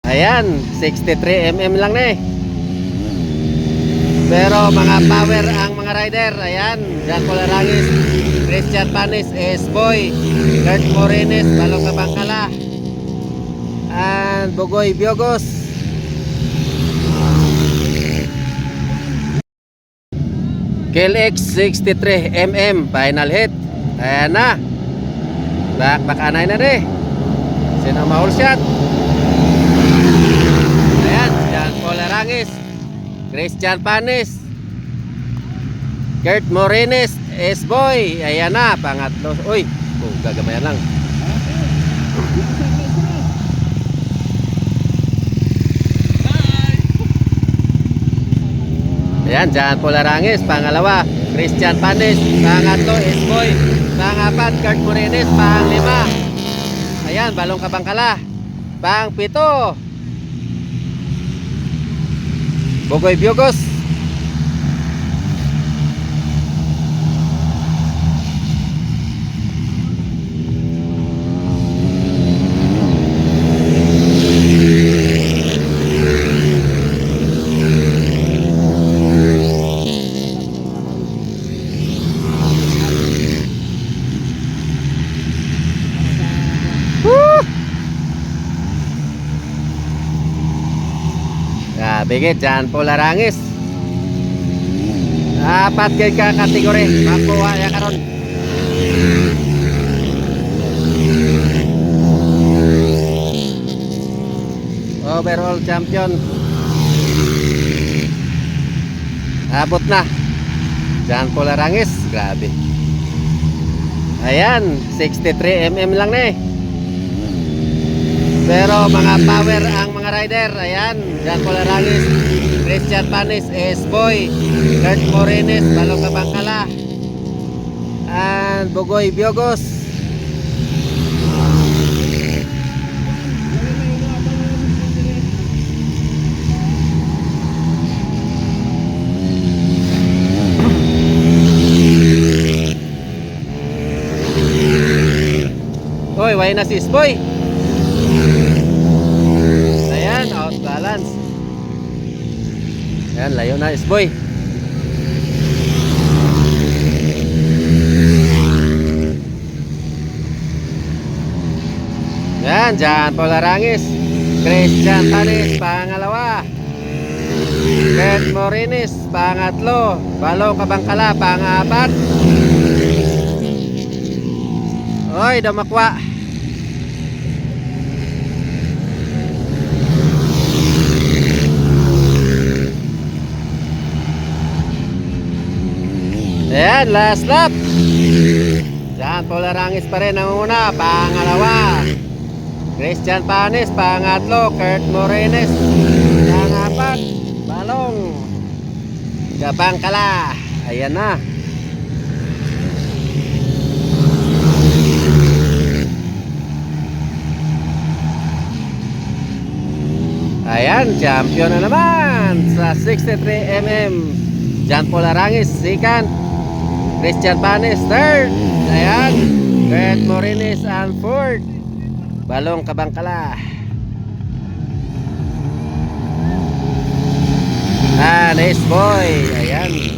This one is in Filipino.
Ayan, 63mm lang na eh. Pero mga power ang mga rider. Ayan, Jan Polarangis, Christian Panis, S-Boy, Kurt Morines, Balong Kabangkala, and Bugoy Biogos. KLX 63mm final hit. Ayan na. Back anay na rin. Sino ma-all shot? Ayan, Jan Polarangis, Christian Panis, Kurt Morines, S-Boy. Ayan na, pangatlo. Uy, gagamayan lang. Ayan, Jan Polarangis, pangalawa, Christian Panis, pangatlo, S-Boy, pangapat, Kurt Morines, panglima. Ayan, Balong Kabangkala, pangpito, Bugoy Biogos. Bigit Jan Polarangis. Apat kay ka kategori makuha ya karon. Overall champion. Abot na Jan Polarangis, grabe. Ayan, 63mm lang na eh. Pero mga power ang mga rider. Ayan, Jan Polarangis, Christian Panis, S-Boy, Kurt Morines, Balong Kabangkala, and Bugoy Biogos. Oy, way na si S-Boy. Out balance. Ayan, layo na S-Boy. Ayan, Jan Polarangis, Christian Panis, pangalawa, Kurt Morines, pangatlo, Balong Kabangkala, pangapat. Oy, damakwa. Ayan, last lap. Jan Polarangis pa rin ang una, pangalawa, Christian Panis, pangatlo, Kurt Morines, pangapat, Balong Kabangkala. Ayan na. Ayan, champion na naman sa 63mm. Jan Polarangis second, Christian Panis third. Ayan, Kurt Morines and fourth, Balong Kabangkala. And S-Boy. Ayan.